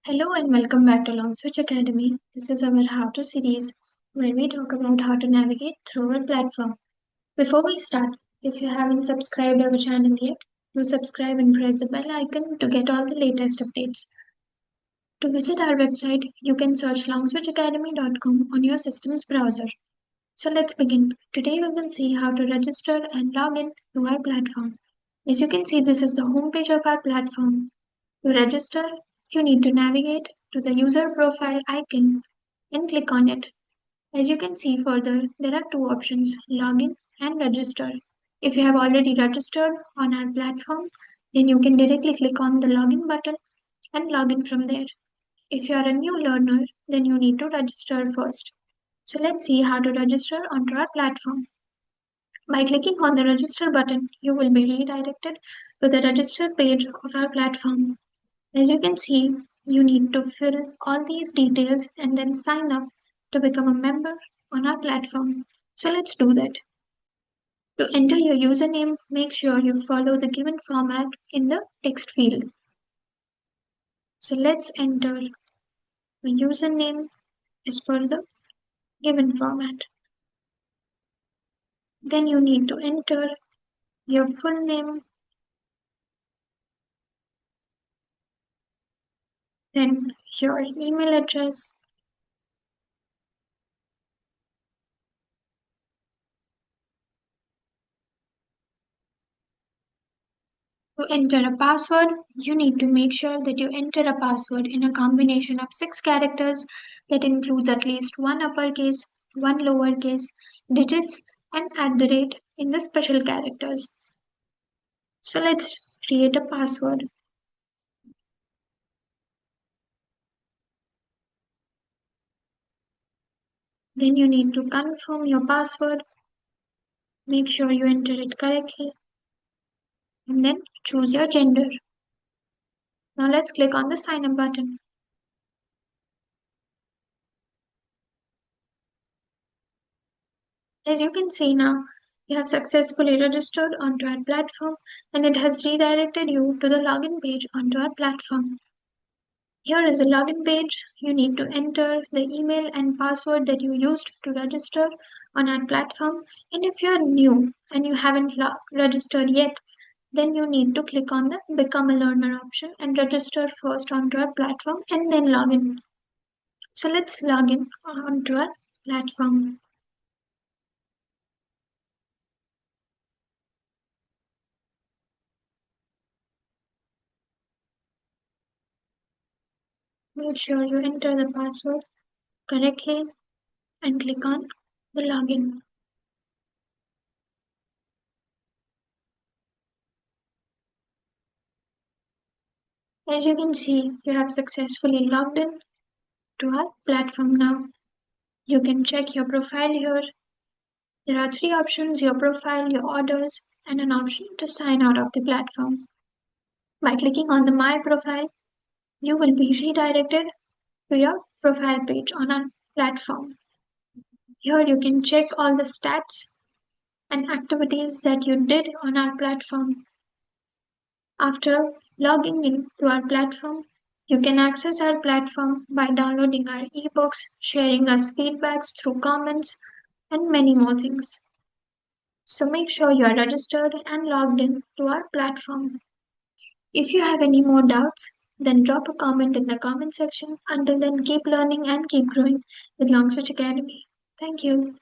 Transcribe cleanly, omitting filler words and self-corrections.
Hello and welcome back to Longswitch Academy. This is our How To series where we talk about how to navigate through our platform. Before we start, if you haven't subscribed our channel yet, do subscribe and press the bell icon to get all the latest updates. To visit our website, you can search longswitchacademy.com on your system's browser. So let's begin. Today we will see how to register and log in to our platform. As you can see, this is the homepage of our platform. To register, you need to navigate to the user profile icon and click on it. As you can see further, there are two options, login and register. If you have already registered on our platform, then you can directly click on the login button and log in from there. If you are a new learner, then you need to register first. So let's see how to register onto our platform. By clicking on the register button, you will be redirected to the register page of our platform. As you can see, you need to fill all these details and then sign up to become a member on our platform. So let's do that. To enter your username, make sure you follow the given format in the text field. So let's enter the username as per the given format. Then you need to enter your full name, then your email address, to enter a password, you need to make sure that you enter a password in a combination of 6 characters that includes at least one uppercase, one lowercase, digits, and at the rate in the special characters. So let's create a password. Then you need to confirm your password, make sure you enter it correctly, and then choose your gender. Now let's click on the sign up button. As you can see now, you have successfully registered onto our platform and it has redirected you to the login page onto our platform. Here is the login page. You need to enter the email and password that you used to register on our platform. And if you're new and you haven't registered yet, then you need to click on the Become a Learner option and register first onto our platform and then log in. So let's log in onto our platform. Make sure you enter the password correctly and click on the login. As you can see, you have successfully logged in to our platform now. You can check your profile here. There are 3 options, your profile, your orders, and an option to sign out of the platform. By clicking on the My Profile, you will be redirected to your profile page on our platform. Here you can check all the stats and activities that you did on our platform. After logging in to our platform, you can access our platform by downloading our ebooks, sharing us feedbacks through comments, and many more things. So make sure you are registered and logged in to our platform. If you have any more doubts, then drop a comment in the comment section. Until then, keep learning and keep growing with Longswitch Academy. Thank you.